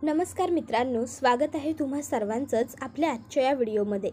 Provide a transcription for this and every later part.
नमस्कार मित्रांनो, स्वागत आहे तुम्हा सर्वांचंच आपल्या आजच्या या व्हिडिओमध्ये।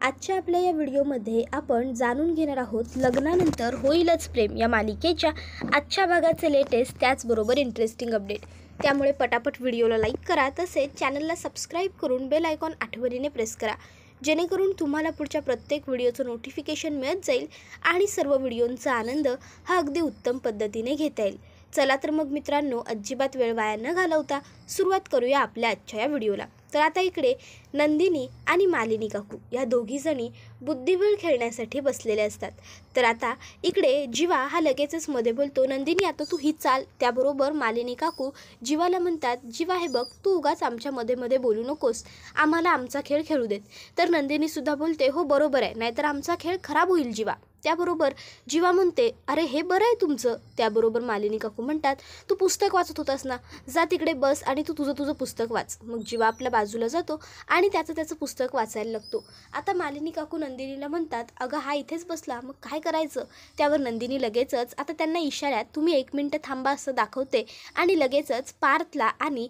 आजच्या आपल्या या व्हिडिओमध्ये आपण जाणून घेणार आहोत लग्नानंतर होईलच प्रेम या मालिकेच्या आजच्या भागाचे लेटेस्ट त्याचबरोबर इंटरेस्टिंग अपडेट। त्यामुळे पटापट व्हिडिओला लाईक करा, तसेच चॅनलला सबस्क्राईब करून बेल आयकॉन आठवणीने प्रेस करा, जेणेकरून तुम्हाला पुढच्या प्रत्येक व्हिडिओचं नोटिफिकेशन मिळत जाईल आणि सर्व व्हिडिओंचा आनंद हा अगदी उत्तम पद्धतीने घेता येईल। चला तर मग मित्रांनो, अजिबात वेळ वाया न घालवता सुरुवात करूया आपल्या आजच्या या व्हिडिओला। तर आता इकडे नंदिनी आणि मालिनी काकू या दोघी जणी बुद्धिबळ खेळण्यासाठी बसलेले असतात। तर आता इकडे जीवा हा लगेचच मध्ये बोलतो, नंदिनी आता तू ही चाल। त्याबरोबर मालिनी काकू जीवाला म्हणतात, जीवा हे बघ, तू उगाच आमच्या मध्ये मध्ये बोलू नकोस, आम्हाला आमचा खेळ खेळू देत। तर नंदिनी सुद्धा बोलते, हो बरोबर आहे, नाहीतर आमचा खेळ खराब होईल जीवा। त्याबरोबर जीवा म्हणते, अरे हे बरं आहे तुमचं। त्याबरोबर मालिनी काकू म्हणतात, तू पुस्तक वाचत होतास ना, जा तिकडे बस आणि तू तुझं पुस्तक वाच। मग जीवा आपल्या बाजूला जातो आणि त्याचं पुस्तक वाचायला लागतो। आता मालिनी काकू नंदिनीला म्हणतात, अगं हा इथेच बसला, मग काय करायचं। त्यावर नंदिनी लगेचच आता त्यांना इशाऱ्यात तुम्ही 1 मिनिट थांबा असं दाखवते आणि लगेचच पार्थला आणि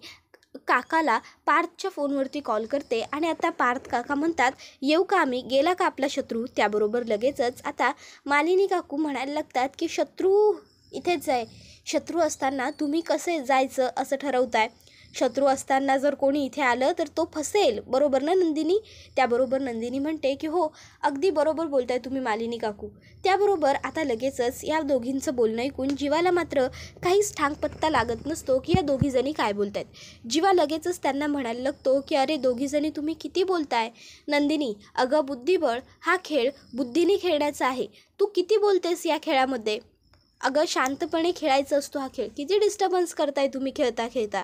काकाला पार्थच्या फोनवरती कॉल करते। आणि आता पार्थ काका म्हणतात, येऊ का आम्ही, गेला का आपला शत्रू। त्याबरोबर लगेचच आता मालिनी काकू म्हणायला लागतात की शत्रू इथेच आहे, शत्रू असताना तुम्ही कसे जायचं असं ठरवताय, शत्रू असताना जर कोणी इथे आलं तर तो फसेल, बरोबर ना नंदिनी। त्याबरोबर नंदिनी म्हणते की हो, अगदी बरोबर बोलताय तुम्ही मालिनी काकू। त्याबरोबर आता लगेचच या दोघींचं बोलणं ऐकून जीवाला मात्र काहीच ठांगपत्ता लागत नसतो की या दोघी जणी काय बोलतायत। जीवा लगेचच त्यांना म्हणायला लागतो की अरे दोघी जणी तुम्ही किती बोलताय। नंदिनी, अगं बुद्धिबळ हा खेळ बुद्धीने खेळण्याचा आहे, तू किती बोलतेस या खेळामध्ये, अगं शांतपणे खेळायचा असतो हा खेळ, किती डिस्टर्बन्स करताय तुम्ही खेळता खेळता।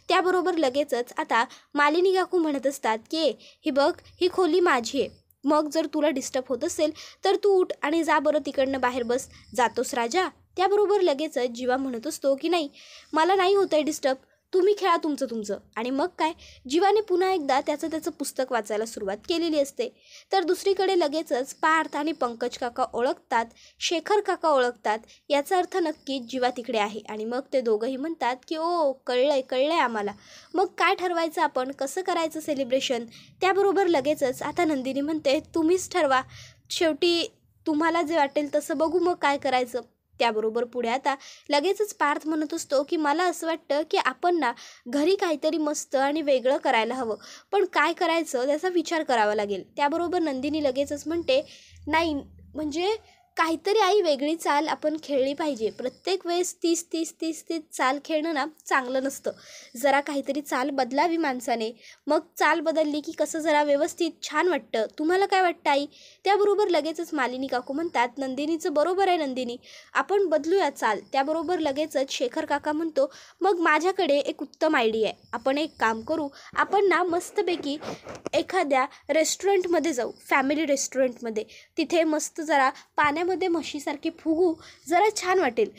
त्याबरोबर लगेचच आता मालिनी काकू म्हणत असतात की ही बघ, ही खोली माझी आहे, मग जर तुला डिस्टर्ब होत असेल तर तू उठ आणि जा बरं तिकडनं बाहेर बस, जातोस राजा। त्याबरोबर लगेचच जीवा म्हणत असतो की नाही, मला नाही होत आहे डिस्टर्ब, तुम्ही खेळा तुमचं। आणि मग काय, जीवाने पुन्हा एकदा त्याचं पुस्तक वाचायला सुरुवात केलेली असते। तर दुसरीकडे लगेचच पार्थ आणि पंकज काका ओळखतात, शेखर काका ओळखतात, याचा अर्थ नक्कीच जीवा तिकडे आहे। आणि मग ते दोघंही म्हणतात की ओ कळलंय आम्हाला, मग काय ठरवायचं आपण, कसं करायचं सेलिब्रेशन। त्याबरोबर लगेचच आता नंदिनी म्हणते, तुम्हीच ठरवा, शेवटी तुम्हाला जे वाटेल तसं बघू मग काय करायचं। त्याबरोबर पुढे आता लगेचच पार्थ म्हणत असतो की मला असं वाटतं की आपण ना घरी काहीतरी मस्त आणि वेगळं करायला हवं, पण काय करायचं त्याचा विचार करावा लागेल। त्याबरोबर नंदिनी लगेचच म्हणते, नाही म्हणजे काहीतरी आई वेगळी चाल आपण खेळली पाहिजे, प्रत्येक वेळेस तीस चाल खेळणं ना चांगलं नसतं, जरा काहीतरी चाल बदलावी माणसाने, मग चाल बदलली की कसं जरा व्यवस्थित छान वाटतं। तुम्हाला काय वाटतं आई। त्याबरोबर लगेचच मालिनी काकू म्हणतात, नंदिनीचं बरोबर आहे नंदिनी, आपण बदलूया चाल। त्याबरोबर लगेचच शेखर काका म्हणतो, मग माझ्याकडे एक उत्तम आयडिया आहे, आपण एक काम करू, आपण ना मस्तपैकी एखाद्या रेस्टॉरंटमध्ये जाऊ, फॅमिली रेस्टॉरंटमध्ये, तिथे मस्त जरा पाण्यामध्ये म्हशीसारखी फुगू, जरा छान वाटेल,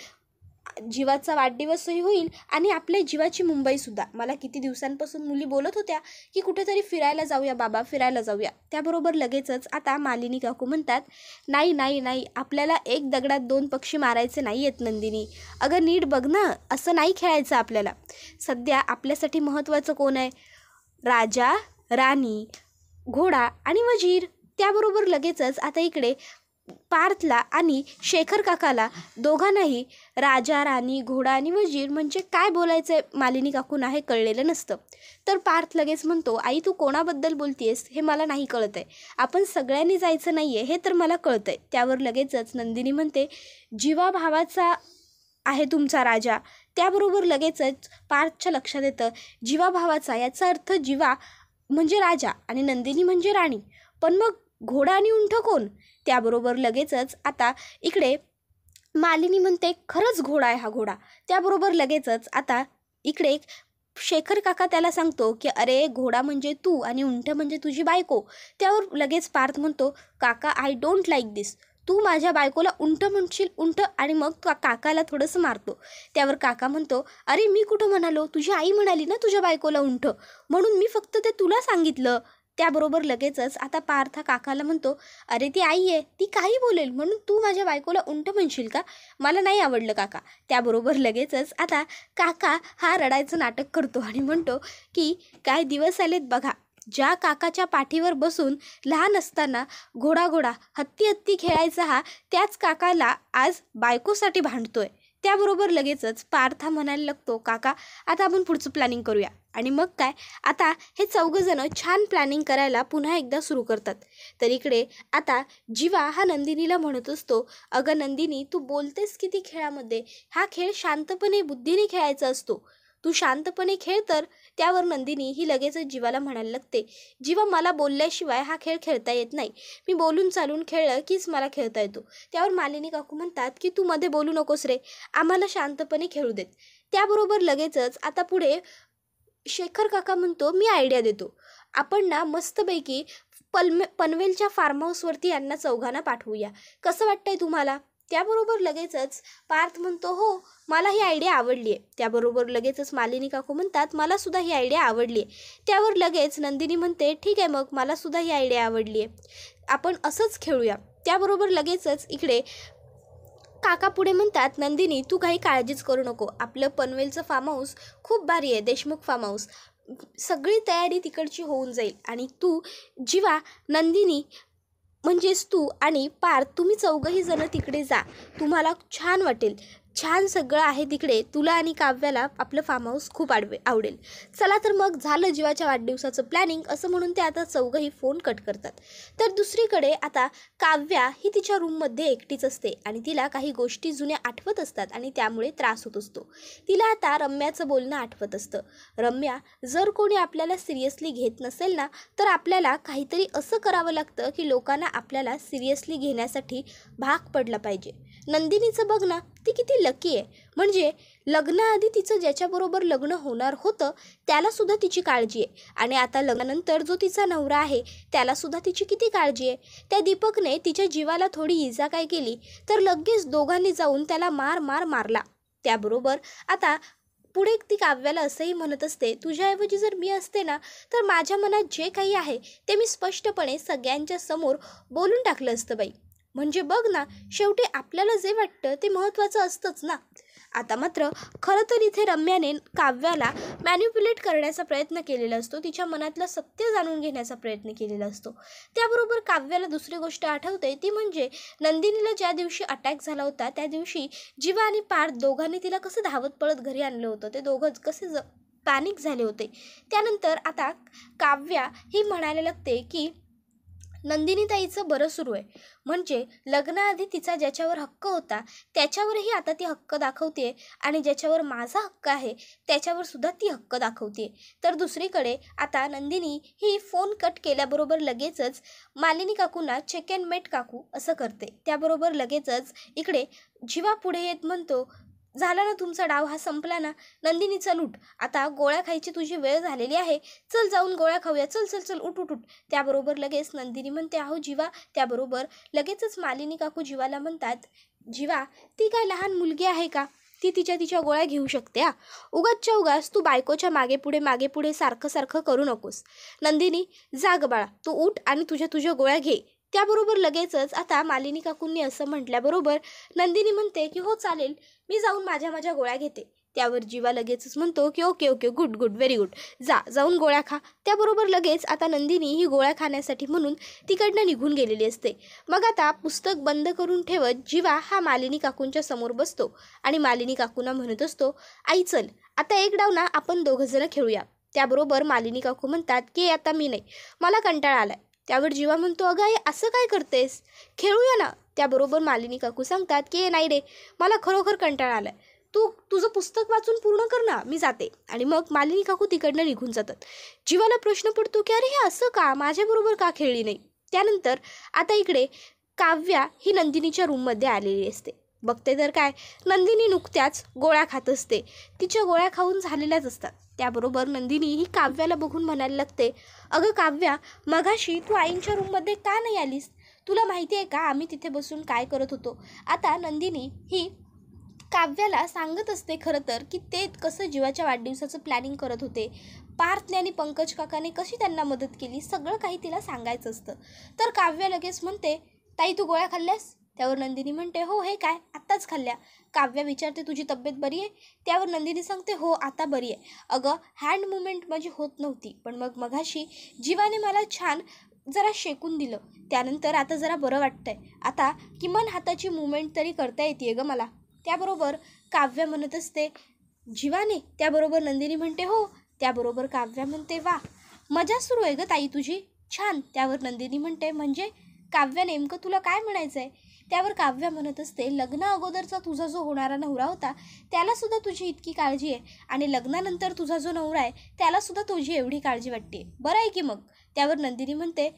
जीवाचा वाढदिवसही होईल आणि आपल्या जीवाची मुंबईसुद्धा। मला किती दिवसांपासून मुली बोलत होत्या की कुठेतरी फिरायला जाऊया बाबा, फिरायला जाऊया। त्याबरोबर लगेचच आता मालिनी काकू म्हणतात, नाही, आपल्याला एक दगडात 2 पक्षी मारायचे नाही आहेत नंदिनी, अगं नीट बघ ना, असं नाही खेळायचं आपल्याला। सध्या आपल्यासाठी महत्त्वाचं कोण आहे, राजा, राणी, घोडा आणि वजीर। त्याबरोबर लगेचच आता इकडे पार्थला आणि शेखर काकाला दोघांनाही राजा, राणी, घोडा आणि वजीर म्हणजे काय बोलायचं मालिनी काकूंना हे कळलेलं नसतं। तर पार्थ लगेच म्हणतो, आई तू कोणाबद्दल बोलतेस हे मला नाही कळत आहे, आपण सगळ्यांनी जायचं नाही आहे हे तर मला कळतं आहे। त्यावर लगेचच नंदिनी म्हणते, जीवा भावाचा आहे तुमचा राजा। त्याबरोबर लगेचच पार्थच्या लक्षात येतं, जीवा भावाचा याचा अर्थ जीवा म्हणजे राजा आणि नंदिनी म्हणजे राणी, पण मग घोडा आणि उंट कोण। त्याबरोबर लगेचच आता इकडे मालिनी म्हणते, खरंच घोडा आहे हा घोडा। त्याबरोबर लगेचच आता इकडे शेखर काका त्याला सांगतो की अरे घोडा म्हणजे तू आणि उंट म्हणजे तुझी बायको। त्यावर लगेच पार्थ म्हणतो, काका आय डोंट लाईक दिस, तू माझ्या बायकोला उंट म्हणशील, उंट, आणि मग काकाला थोडंसं मारतो। त्यावर काका म्हणतो, अरे मी कुठं म्हणालो, तुझी आई म्हणाली ना तुझ्या बायकोला उंट, म्हणून मी फक्त ते तुला सांगितलं, त्याबरोबर लगेचच आता पार्थ काकाला म्हणतो, अरे ती आई आहे, ती काही बोलेल म्हणून तू माझ्या बायकोला उलटं म्हणशील का? मला नाही आवडलं काका. त्याबरोबर लगेचच आता काका हा रडायचं नाटक करतो आणि म्हणतो की काय दिवस आलेत बघा, ज्या काकाच्या पाठीवर बसून लहान असताना घोडा हत्ती हत्ती खेळायचा हा, त्याच काकाला आज बायकोसाठी भांडतोय. त्याबरोबर लगेचच पार्था म्हणायला लागतो, काका आता आपण पुढचं प्लॅनिंग करूया. आणि मग काय, आता हे चौघंजणं छान प्लॅनिंग करायला पुन्हा एकदा सुरू करतात. तर इकडे आता जीवा हा नंदिनीला म्हणत असतो, अगं नंदिनी, तू बोलतेस किती खेळामध्ये, हा खेळ शांतपणे बुद्धीने खेळायचा असतो, तू शांतपणे खेळ. तर त्यावर नंदिनी ही लगेचच जीवाला म्हणायला लागते, जीवा मला बोलल्याशिवाय हा खेळ खेळता येत नाही, मी बोलून चालून खेळलं कीच मला खेळता येतो. त्यावर मालिनी काकू म्हणतात की तू मध्ये बोलू नकोस रे, आम्हाला शांतपणे खेळू देत. त्याबरोबर लगेचच आता पुढे शेखर काका म्हणतो, मी आयडिया देतो, आपण ना मस्तपैकी पनवेलच्या फार्म हाऊसवरती यांना चौघांना पाठवूया, कसं वाटतंय तुम्हाला? त्याबरोबर लगेचच पार्थ म्हणतो, हो मला ही आयडिया आवडली आहे. त्याबरोबर लगेचच मालिनी काकू म्हणतात, मला सुद्धा ही आयडिया आवडली आहे. त्यावर लगेच नंदिनी म्हणते, ठीक आहे, मग मला सुद्धा ही आयडिया आवडली आहे, आपण असंच खेळूया. त्याबरोबर लगेचच इकडे काका पुढे म्हणतात, नंदिनी तू काही काळजीच करू नको, आपलं पनवेलचं फार्म हाऊस खूप भारी आहे, देशमुख फार्म हाऊस, सगळी तयारी तिकडची होऊन जाईल. आणि तू जीवा, नंदिनी म्हणजेच तू आणि पार्थ, तुम्ही चौघही जण तिकडे जा, तुम्हाला छान वाटेल, छान सगळं आहे तिकडे, तुला आणि काव्याला आपलं फार्म हाऊस खूप आवडेल. चला तर मग झालं जीवाच्या वाढदिवसाचं प्लॅनिंग, असं म्हणून ते आता चौघही फोन कट करतात. तर दुसरीकडे आता काव्या ही तिच्या रूममध्ये एकटीच असते आणि तिला काही गोष्टी जुन्या आठवत असतात आणि त्यामुळे त्रास होत असतो. तिला आता रम्याचं बोलणं आठवत असतं. रम्या, जर कोणी आपल्याला सिरियसली घेत नसेल ना, तर आपल्याला काहीतरी असं करावं लागतं की लोकांना आपल्याला सिरियसली घेण्यासाठी भाग पडला पाहिजे. नंदिनीचं बघ ना, ती किती लकी आहे, म्हणजे लग्नाआधी तिचं ज्याच्याबरोबर लग्न होणार होतं त्यालासुद्धा तिची काळजी आहे आणि आता लग्नानंतर जो तिचा नवरा आहे त्यालासुद्धा तिची किती काळजी आहे. त्या दीपकने तिच्या जीवाला थोडी इजा काय केली तर लगेच दोघांनी जाऊन त्याला मारला. त्याबरोबर आता पुढे ती काव्याला असंही म्हणत असते, तुझ्याऐवजी जर मी असते ना, तर माझ्या मनात जे काही आहे ते मी स्पष्टपणे सगळ्यांच्या समोर बोलून टाकलं असतं बाई. म्हणजे बघ ना, शेवटी आपल्याला जे वाटतं ते महत्त्वाचं असतंच ना. आता मात्र खरं तर इथे रम्याने काव्याला मॅन्युप्युलेट करण्याचा प्रयत्न केलेला असतो, तिच्या मनातलं सत्य जाणून घेण्याचा प्रयत्न केलेला असतो. त्याबरोबर काव्याला दुसरी गोष्ट आठवते, ती म्हणजे नंदिनीला ज्या दिवशी अटॅक झाला होता त्या दिवशी जीवा आणि पार्थ दोघांनी तिला कसं धावत पळत घरी आणलं होतं, ते दोघं कसे पॅनिक झाले होते. त्यानंतर आता काव्या ही म्हणायला लागते की नंदिनीताईचं बरं सुरू आहे, म्हणजे लग्नाआधी तिचा ज्याच्यावर हक्क होता त्याच्यावरही आता ती हक्क दाखवते आणि ज्याच्यावर माझा हक्क आहे त्याच्यावर सुद्धा ती हक्क दाखवते. तर दुसरीकडे आता नंदिनी ही फोन कट केल्याबरोबर लगेचच मालिनी काकूंना चेक अँड मेट काकू असं करते. त्याबरोबर लगेचच इकडे जीवा पुढे येत म्हणतो, झाला ना तुमचा डाव, हा संपला ना. नंदिनी चल उठ, आता गोळ्या खायची तुझी वेळ झालेली आहे, चल जाऊन गोळ्या खाऊया, चल चल चल उठ उठ उठ. त्याबरोबर लगेच नंदिनी म्हणते, अहो जीवा. त्याबरोबर लगेचच मालिनी काकू जीवाला म्हणतात, जीवा ती काय लहान मुलगी आहे का, ती तिच्या गोळ्या घेऊ शकते. उगाचच्या उगाच तू बायकोच्या मागे पुढे सारखं करू नकोस. नंदिनी जाग बाळा, तू उठ आणि तुझ्या गोळ्या घे. त्याबरोबर लगेचच आता मालिनी काकूंनी असं म्हटल्याबरोबर नंदिनी म्हणते की हो चालेल, मी जाऊन माझ्या गोळ्या घेते. त्यावर जीवा लगेचच म्हणतो की ओके गुड व्हेरी गुड, जाऊन गोळ्या खा. त्याबरोबर लगेच आता नंदिनी ही गोळ्या खाण्यासाठी म्हणून तिकडनं निघून गेलेली असते. मग आता पुस्तक बंद करून ठेवत जीवा हा मालिनी काकूंच्या समोर बसतो आणि मालिनी काकूंना म्हणत असतो, आई चल आता एक डाव ना आपण दोघंजणं खेळूया. त्याबरोबर मालिनी काकू म्हणतात की आता मी नाही, मला कंटाळा आलाय. त्यावर जीवा म्हणतो, अगं आई असं काय करतेस, खेळूया ना. त्याबरोबर मालिनी काकू सांगतात की नाही रे, मला खरोखर कंटाळा आलाय, तू तुझं पुस्तक वाचून पूर्ण कर ना, मी जाते. आणि मग मालिनी काकू तिकडनं निघून जातात. जीवाला प्रश्न पडतो की अरे हे असं का, माझ्याबरोबर का खेळली नाही. त्यानंतर आता इकडे काव्या ही नंदिनीच्या रूममध्ये आलेली असते. बघते तर काय, नंदिनी नुकत्याच गोळ्या खात असते, तिच्या गोळ्या खाऊन झालेल्याच असतात. त्याबरोबर नंदिनी ही काव्याला बघून म्हणायला लागते, अगं काव्या, मगाशी तू आईंच्या रूममध्ये का नाही आलीस, तुला माहिती आहे का आम्ही तिथे बसून काय करत होतो. आता नंदिनी ही काव्याला सांगत असते खरं तर की ते कसं जीवाच्या वाढदिवसाचं प्लॅनिंग करत होते, पार्थने आणि पंकज काकाने कशी त्यांना मदत केली, सगळं काही तिला सांगायचं असतं. तर काव्य लगेच म्हणते, ताई तू गोळ्या खाल्ल्यास? त्यावर नंदिनी म्हणते, हो हे काय आत्ताच खाल्ल्या. काव्य विचारते, तुझी तब्येत बरी आहे? त्यावर नंदिनी सांगते, हो आता बरी आहे. अगं हँड मुवमेंट माझी होत नव्हती, पण मगाशी जीवाने मला छान जरा शेकून दिलं, त्यानंतर आता जरा बरं वाटतंय. आता किमान हाताची मुवमेंट तरी करता येते गं मला. त्याबरोबर काव्य म्हणत असते, जीवाने? त्याबरोबर नंदिनी म्हणते, हो. त्याबरोबर काव्य म्हणते, वा मजा सुरू आहे गं ताई तुझी, छान. त्यावर नंदिनी म्हणते, म्हणजे काव्य नेमकं तुला काय म्हणायचं आहे? त्यावर काव्य म्हणत असते, लग्ना अगोदरचा तुझा जो होणारा नवरा होता त्यालासुद्धा तुझी इतकी काळजी आहे, आणि लग्नानंतर तुझा जो नवरा आहे त्यालासुद्धा तुझी एवढी काळजी वाटते, बरं आहे की मग. त्यावर नंदिनी म्हणते,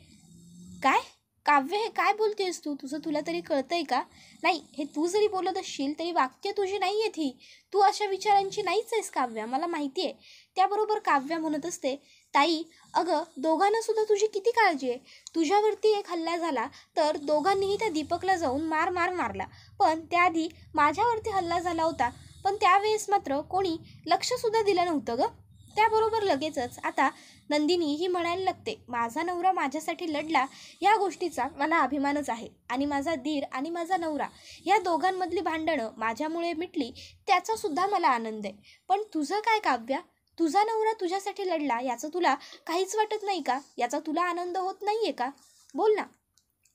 काय काव्य हे काय बोलतेस तू? तुला तरी कळतंय का? नाही, हे तू जरी बोलत असशील तरी वाक्य तुझी नाही आहेत ही. तू अशा विचारांची नाहीच आहेस काव्या, मला माहिती आहे. त्याबरोबर काव्य म्हणत असते, ताई अगं दोघांनासुद्धा तुझी किती काळजी आहे. तुझ्यावरती एक हल्ला झाला तर दोघांनीही त्या दीपकला जाऊन मारला, पण त्याआधी माझ्यावरती हल्ला झाला होता, पण त्यावेळेस मात्र कोणी लक्षसुद्धा दिलं नव्हतं गं. त्याबरोबर लगेचच आता नंदिनी ही म्हणायला लागते, माझा नवरा माझ्यासाठी लढला ह्या गोष्टीचा मला अभिमानच आहे, आणि माझा दीर आणि माझा नवरा ह्या दोघांमधली भांडणं माझ्यामुळे मिटली त्याचासुद्धा मला आनंद आहे. पण तुझं काय काव्या? तुझा नवरा तुझ्यासाठी लढला याचं तुला काहीच वाटत नाही का? याचा तुला आनंद होत नाही आहे का? बोल ना.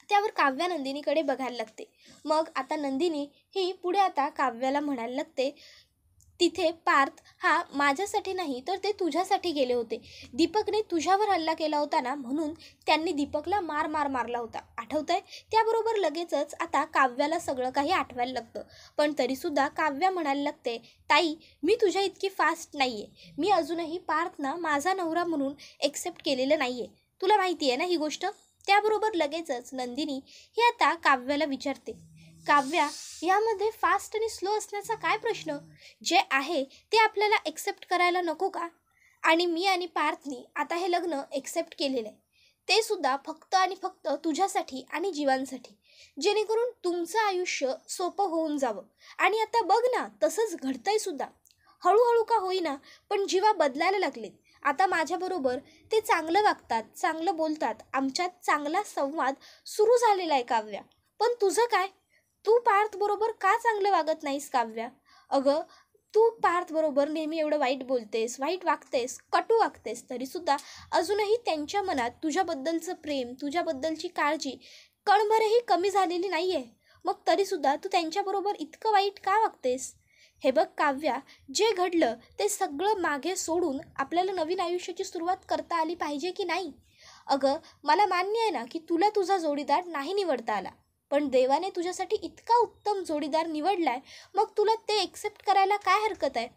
त्यावर काव्या नंदिनीकडे बघायला लागते. मग आता नंदिनी ही पुढे आता काव्याला म्हणायला लागते, तिथे पार्थ हा माझ्यासाठी नाही तर ते तुझ्यासाठी गेले होते. दीपकने तुझ्यावर हल्ला केला होता ना, म्हणून त्यांनी दीपकला मारला होता, आठवतंय? त्याबरोबर लगेचच आता काव्याला सगळं काही आठवायला लागतं. पण तरीसुद्धा काव्या म्हणायला लागते, ताई मी तुझ्या इतकी फास्ट नाही आहे. मी अजूनही पार्थना माझा नवरा म्हणून एक्सेप्ट केलेलं नाही आहे. तुला माहिती आहे ना ही गोष्ट? त्याबरोबर लगेचच नंदिनी ही आता काव्याला विचारते, काव्या यामध्ये फास्ट आणि स्लो असण्याचा काय प्रश्न? जे आहे ते आपल्याला एक्सेप्ट करायला नको का? आणि मी आणि पार्थनी आता हे लग्न एक्सेप्ट केलेलं आहे, ते सुद्धा फक्त आणि फक्त तुझ्यासाठी आणि जीवांसाठी, जेणेकरून तुमचं आयुष्य सोपं होऊन जावं. आणि आता बघ ना, तसंच घडतंय सुद्धा. हळूहळू का होईना पण जीवा बदलायला लागलेत. आता माझ्याबरोबर ते चांगलं वागतात, चांगलं बोलतात, आमच्यात चांगला संवाद सुरू झालेला आहे काव्या. पण तुझं काय? तू पार्थबरोबर का चांगलं वागत नाहीस काव्या? अगं तू पार्थबरोबर नेहमी एवढं वाईट बोलतेस, वाईट वागतेस, कटू वागतेस, तरीसुद्धा अजूनही त्यांच्या मनात तुझ्याबद्दलचं प्रेम, तुझ्याबद्दलची काळजी कणभरही कमी झालेली नाही आहे. मग तरीसुद्धा तू त्यांच्याबरोबर इतकं वाईट का वागतेस? हे बघ काव्या, जे घडलं ते सगळं मागे सोडून आपल्याला नवीन आयुष्याची सुरुवात करता आली पाहिजे की नाही? अगं मला मान्य आहे ना की तुला तुझा जोडीदार नाही निवडता आला, पण देवाने तुझ्यासाठी इतका उत्तम जोडीदार निवडलाय, मग तुला ते एक्सेप्ट करायला काय हरकत आहे?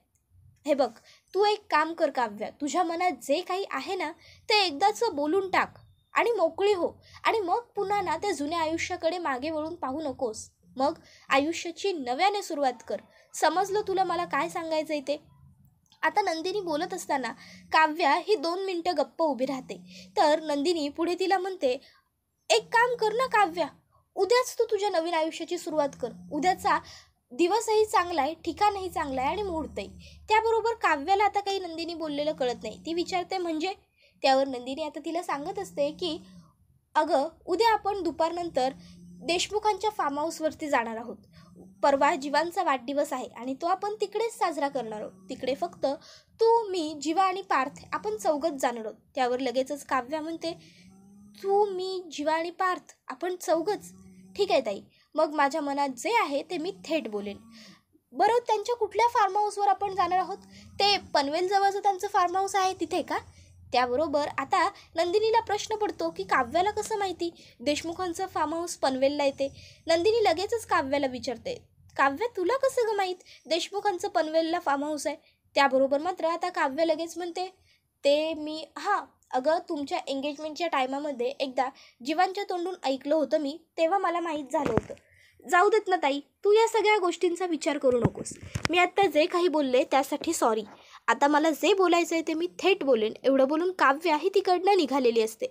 हे बघ, तू एक काम कर काव्या, तुझ्या मनात जे काही आहे ना ते एकदाच बोलून टाक आणि मोकळी हो, आणि मग पुन्हा ना त्या जुन्या आयुष्याकडे मागे वळून पाहू नकोस. मग आयुष्याची नव्याने सुरुवात कर. समजलं तुला मला काय सांगायचं आहे ते? आता नंदिनी बोलत असताना काव्या ही 2 मिनिटं गप्प उभी राहते. तर नंदिनी पुढे तिला म्हणते, एक काम कर ना काव्या, उद्याच तू तुझ्या नवीन आयुष्याची सुरुवात कर. उद्याचा दिवसही चांगला आहे, ठिकाणही चांगलं आहे आणि मुहूर्तही. त्याबरोबर काव्याला आता काही नंदिनी बोललेलं कळत नाही. ती विचारते, म्हणजे? त्यावर नंदिनी आता तिला सांगत असते की अगं उद्या आपण दुपारनंतर देशमुखांच्या फार्म हाऊसवरती जाणार आहोत. परवा जीवांचा वाढदिवस आहे आणि तो आपण तिकडेच साजरा करणार आहोत. तिकडे फक्त तू, मी, जीवा आणि पार्थ आपण चौघच जाणार आहोत. त्यावर लगेचच काव्या म्हणते, तू, मी, जीवा आणि पार्थ आपण चौघच? ठीक आहे ताई, मग माझ्या मनात जे आहे ते मी थेट बोलेन. बरं, त्यांच्या कुठल्या फार्म हाऊसवर आपण जाणार आहोत? ते पनवेलजवळचं त्यांचं फार्म हाऊस आहे तिथे का? त्याबरोबर आता नंदिनीला प्रश्न पडतो की काव्याला कसं माहिती देशमुखांचं फार्म हाऊस पनवेलला येते? नंदिनी लगेचच काव्याला विचारते, काव्या तुला कसं ग माहीत देशमुखांचं पनवेलला फार्म हाऊस आहे? त्याबरोबर मात्र आता काव्य लगेच म्हणते, ते मी अगं तुमच्या एंगेजमेंटच्या टायमामध्ये एकदा जीवांच्या तोंडून ऐकलं होतं मी, तेव्हा मला माहीत झालं होतं. जाऊ देत ना ताई, तू या सगळ्या गोष्टींचा विचार करू नकोस. मी आत्ता जे काही बोलले त्यासाठी सॉरी. आता मला जे बोलायचं आहे ते मी थेट बोलेन. एवढं बोलून काव्या ही तिकडनं निघालेली असते.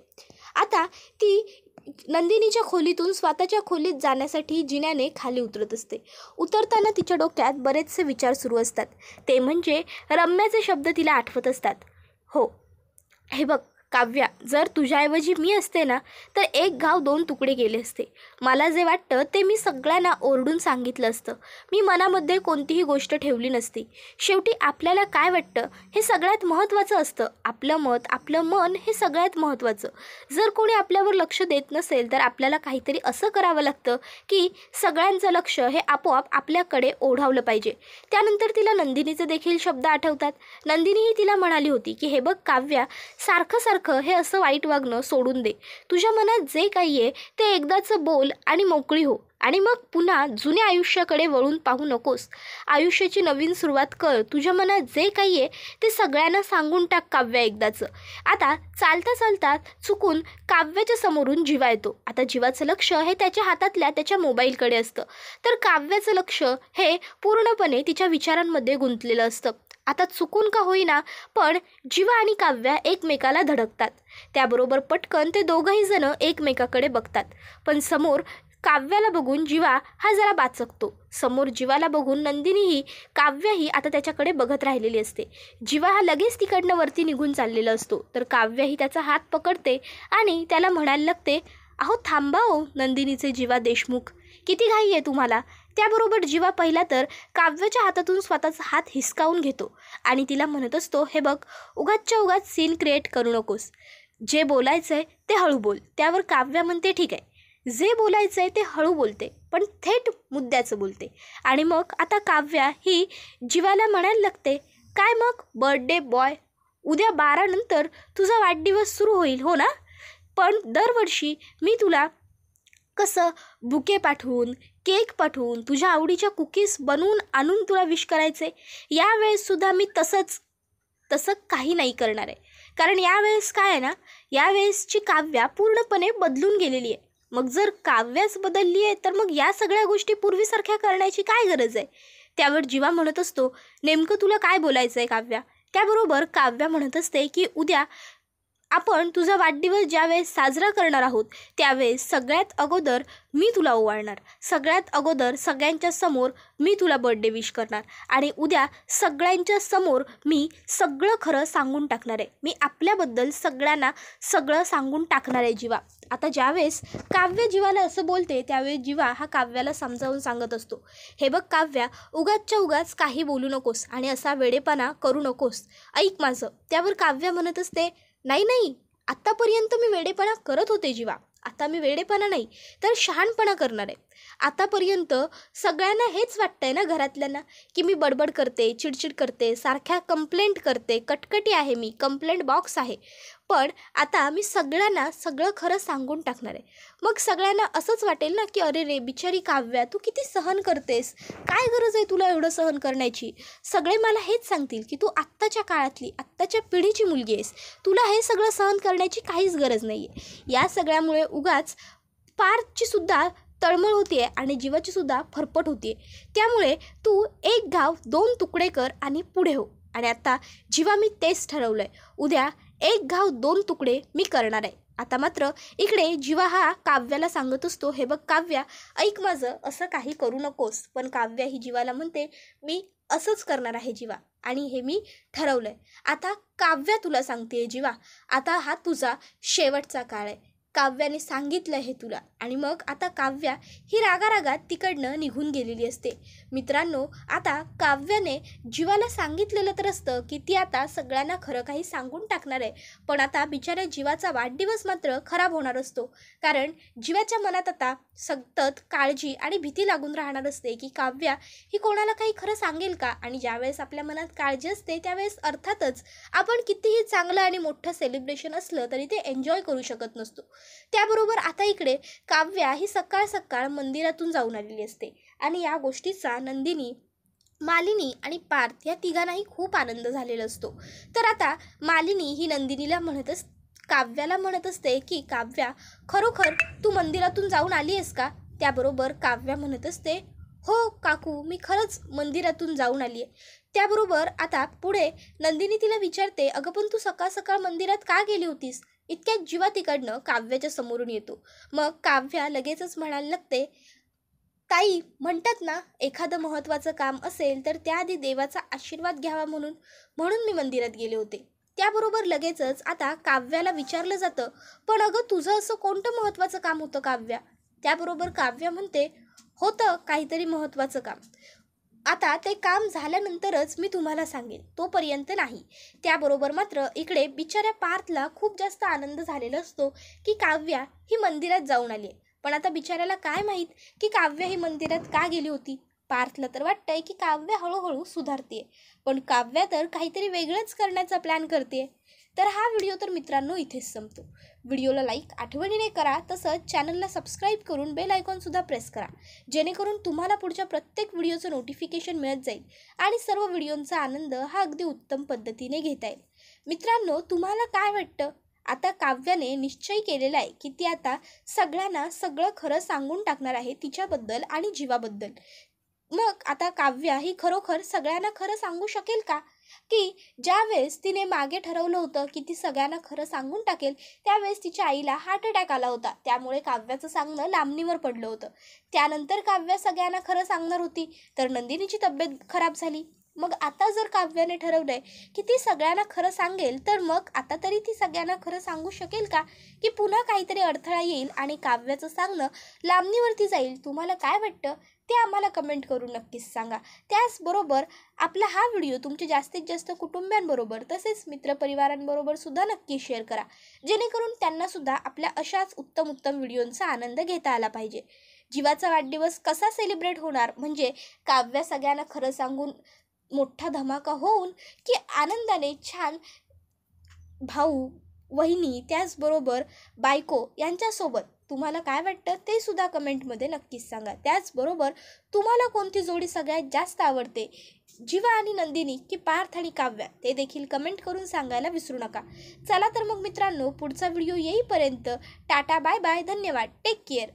आता ती नंदिनीच्या खोलीतून स्वतःच्या खोलीत जाण्यासाठी जिन्याने खाली उतरत असते. उतरताना तिच्या डोक्यात बरेचसे विचार सुरू असतात. ते म्हणजे रम्याचे शब्द तिला आठवत असतात. हो, हे बघ काव्या, जर तुझ्याऐवजी मी असते ना तर एक गाव दोन तुकडे गेले असते. मला जे वाटतं ते मी सगळ्यांना ओरडून सांगितलं असतं. मी मनामध्ये कोणतीही गोष्ट ठेवली नसती. शेवटी आपल्याला काय वाटतं हे सगळ्यात महत्त्वाचं असतं. आपलं मत, आपलं मन हे सगळ्यात महत्त्वाचं. जर कोणी आपल्यावर लक्ष देत नसेल तर आपल्याला काहीतरी असं करावं लागतं की सगळ्यांचं लक्ष हे आपोआप आपल्याकडे ओढावलं पाहिजे. त्यानंतर तिला नंदिनीचे देखील शब्द आठवतात. नंदिनीही तिला म्हणाली होती की हे बघ काव्या, सारखं हे असं वाईट वागणं सोडून दे. तुझ्या मनात जे काही आहे ते एकदाचं बोल आणि मोकळी हो, आणि मग पुन्हा जुन्या आयुष्याकडे वळून पाहू नकोस. आयुष्याची नवीन सुरुवात कर. तुझ्या मनात जे काही आहे ते सगळ्यांना सांगून टाक काव्या एकदाचं. आता चालता चालता चुकून काव्याच्या समोरून जीवा येतो. आता जीवाचं लक्ष हे त्याच्या हातातल्या त्याच्या मोबाईलकडे असतं, तर काव्याचं लक्ष हे पूर्णपणे तिच्या विचारांमध्ये गुंतलेलं असतं. आता चुकून का होईना पण जीवा आणि काव्या एकमेकाला धडकतात. त्याबरोबर पटकन ते दोघंही जण एकमेकाकडे बघतात. पण समोर काव्याला बघून जीवा हा जरा बाचकतो. समोर जीवाला बघून नंदिनीही, काव्याही आता त्याच्याकडे बघत राहिलेली असते. जीवा हा लगेच तिकडनं वरती निघून चाललेला असतो, तर काव्याही त्याचा हात पकडते आणि त्याला म्हणायला लागते, अहो थांबा हो नंदिनीचे जीवा देशमुख, किती घाई आहे तुम्हाला. त्याबरोबर जीवा पहिला तर काव्याच्या हातातून स्वतःचा हात हिसकावून घेतो आणि तिला म्हणत असतो, हे बघ उगाचच्या उगाच सीन क्रिएट करू नकोस. जे बोलायचं आहे ते हळू बोल. त्यावर काव्या म्हणते, ठीक आहे. जे बोलायचं आहे ते हळू बोलते पण थेट मुद्द्याचं बोलते. आणि मग आता काव्या ही जीवाला म्हणायला लागते, काय मग बर्थडे बॉय, उद्या 12 नंतर तुझा वाढदिवस सुरू होईल हो ना. पण दरवर्षी मी तुला कसं बुके पाठवून, केक पाठवून, तुझ्या आवडीच्या कुकीज बनवून आणून तुला विश करायचे. यावेळेससुद्धा मी तसं काही नाही करणार आहे. कारण यावेळेस काय आहे ना, यावेळेसची काव्या पूर्णपणे बदलून गेलेली आहे. मग जर काव्याच बदलली आहे तर मग या सगळ्या गोष्टी पूर्वीसारख्या करण्याची काय गरज आहे. त्यावर जीवा म्हणत असतो, नेमकं तुला काय बोलायचं आहे काव्या. त्याबरोबर काव्या म्हणत असते की उद्या आपण तुझा वाढदिवस ज्यावेळेस साजरा करणार आहोत त्यावेळेस सगळ्यात अगोदर मी तुला ओवाळणार. सगळ्यात अगोदर सगळ्यांच्या समोर मी तुला बर्थडे विश करणार आणि उद्या सगळ्यांच्या समोर मी सगळं खरं सांगून टाकणार आहे. मी आपल्याबद्दल सगळ्यांना सगळं सांगून टाकणार आहे जीवा. आता ज्यावेळेस काव्य जीवाला असं बोलते त्यावेळेस जीवा हा काव्याला समजावून सांगत असतो, हे बघ काव्या, उगाचच्या उगाच काही बोलू नकोस आणि असा वेडेपणा करू नकोस, ऐक माझं. त्यावर काव्या म्हणत असते, नाही, आत्तापर्यंत मी वेडेपणा करत होते जीवा, आता मी वेडेपणा नाही तर शहाणपणा करणार आहे. आतापर्यंत सगळ्यांना हेच वाटतंय ना घरातल्यांना की मी बडबड करते, चिडचिड करते, सारख्या कंप्लेंट करते, कटकटी आहे, मी कंप्लेंट बॉक्स आहे. पण आता मी सगळ्यांना सगळं खरं सांगून टाकणार आहे. मग सगळ्यांना असंच वाटेल ना की अरे रे बिचारी काव्या, तू किती सहन करतेस, काय गरज आहे तुला एवढं सहन करण्याची. सगळे मला हेच सांगतील की तू आत्ताच्या काळातली, आत्ताच्या पिढीची मुलगी आहेस, तुला हे सगळं सहन करण्याची काहीच गरज नाही आहे. या सगळ्यामुळे उगाच पार्थची सुद्धा तळमळ होती आहे आणि जीवाची सुद्धा फरफट होती आहे. त्यामुळे तू एक गाव दोन तुकडे कर आणि पुढे हो. आणि आता जीवा मी तेच ठरवलं आहे, उद्या एक गाव दोन तुकडे मी करणार आहे. आता मात्र इकडे जीवा हा काव्याला सांगत असतो, हे बघ काव्या, ऐक माझं, असं काही करू नकोस. पण काव्या ही जीवाला म्हणते, मी असंच करणार आहे जीवा आणि हे मी ठरवलं आहे. आता काव्या तुला सांगते जीवा, आता हा तुझा शेवटचा काळ आहे. काव्याने सांगितलं हे तुला. आणि मग आता काव्या ही रागारागात तिकडनं निघून गेलेली असते. मित्रांनो, आता काव्याने जीवाला सांगितलेलं तर असतं की ती आता सगळ्यांना खरं काही सांगून टाकणार आहे. पण आता बिचाऱ्या जीवाचा वाढदिवस मात्र खराब होणार असतो. कारण जीवाच्या मनात आता सतत काळजी आणि भीती लागून राहणार असते की काव्या ही कोणाला काही खरं सांगेल का. आणि ज्यावेळेस आपल्या मनात काळजी असते त्यावेळेस अर्थातच आपण कितीही चांगलं आणि मोठं सेलिब्रेशन असलं तरी ते एन्जॉय करू शकत नसतो. त्याबरोबर आता इकडे काव्या ही सकाळ सकाळ मंदिरातून जाऊन आलेली असते आणि या गोष्टीचा नंदिनी, मालिनी आणि पार्थ या तिघांनाही खूप आनंद झालेला असतो. तर आता मालिनी ही नंदिनीला काव्याला म्हणत असते की काव्या, खरोखर तू मंदिरातून जाऊन आली आहेस का. त्याबरोबर काव्या म्हणत असते, हो काकू, मी खरंच मंदिरातून जाऊन आली आहे. त्याबरोबर आता पुढे नंदिनी तिला विचारते, अगं पण तू सकाळ सकाळ मंदिरात का गेली होतीस. इतक्यात जीवा तिकडनं काव्याच्या समोरून येतो. मग काव्या लगेचच म्हणायला लागते, ताई म्हणतात ना, एखादं महत्त्वाचं काम असेल तर त्याआधी देवाचा आशीर्वाद घ्यावा म्हणून म्हणून मी मंदिरात गेले होते. त्याबरोबर लगेचच आता काव्याला विचारलं जातं, पण अगं तुझं असं कोणतं महत्त्वाचं काम होतं काव्या? त्याबरोबर काव्या म्हणते, होतं काहीतरी महत्त्वाचं काम. आता ते काम झाल्यानंतरच मी तुम्हाला सांगेन, तोपर्यंत नाही. त्याबरोबर मात्र इकडे बिचाऱ्या पार्थला खूप जास्त आनंद झालेला असतो की काव्या ही मंदिरात जाऊन आली आहे. पण आता बिचाऱ्याला काय माहीत की काव्या ही मंदिरात का गेली होती. पार्थला तर वाटतंय की काव्या हळूहळू सुधारते, पण काव्या तर काहीतरी वेगळंच करण्याचा प्लॅन करते. तर हा व्हिडिओ तर मित्रांनो इथेच संपतो. व्हिडिओला लाईक आठवणीने करा, तसंच चॅनलला सबस्क्राईब करून बेल आयकॉनसुद्धा प्रेस करा, जेणेकरून तुम्हाला पुढच्या प्रत्येक व्हिडिओचं नोटिफिकेशन मिळत जाईल आणि सर्व व्हिडिओंचा आनंद हा अगदी उत्तम पद्धतीने घेता येईल. मित्रांनो, तुम्हाला काय वाटतं? आता काव्याने निश्चय केलेला आहे की ती आता सगळ्यांना सगळं खरं सांगून टाकणार आहे तिच्याबद्दल आणि जीवाबद्दल. मग आता काव्या ही खरोखर सगळ्यांना खरं सांगू शकेल का? की ज्यावेळेस तिने मागे ठरवलं होतं की ती सगळ्यांना खरं सांगून टाकेल, त्यावेळेस तिच्या आईला हार्ट अटॅक आला होता. त्यामुळे काव्याचं सांगणं लांबणीवर पडलं होतं. त्यानंतर काव्या सगळ्यांना खरं सांगणार होती, तर नंदिनीची तब्येत खराब झाली. मग आता जर काव्याने ठरवलंय की ती सगळ्यांना खरं सांगेल, तर मग आता तरी ती सगळ्यांना खरं सांगू शकेल का? की पुन्हा काहीतरी अडथळा येईल आणि काव्याचं सांगणं लांबणीवरती जाईल? तुम्हाला काय वाटतं ते आम्हाला कमेंट करून नक्कीच सांगा. त्याचबरोबर आपला हा व्हिडिओ तुमच्या जास्तीत जास्त कुटुंबियांबरोबर तसेच मित्रपरिवारांबरोबर सुद्धा नक्की शेअर करा, जेणेकरून त्यांना सुद्धा आपल्या अशाच उत्तम उत्तम व्हिडिओंचा आनंद घेता आला पाहिजे. जीवाचा वाढदिवस कसा सेलिब्रेट होणार, म्हणजे काव्या सगळ्यांना खरं सांगून मोठा धमाका होऊन, की आनंदाने छान भाऊ, वहिनी, त्याचबरोबर बायको यांच्यासोबत? तुम्हाला काय वाटतं ते सुद्धा कमेंटमध्ये नक्कीच सांगा. त्याचबरोबर तुम्हाला कोणती जोडी सगळ्यात जास्त आवडते, जीवा आणि नंदिनी की पार्थ आणि काव्या, ते देखील कमेंट करून सांगायला विसरू नका. चला तर मग मित्रांनो, पुढचा व्हिडिओ येईपर्यंत टाटा, बाय बाय, धन्यवाद, टेक केअर.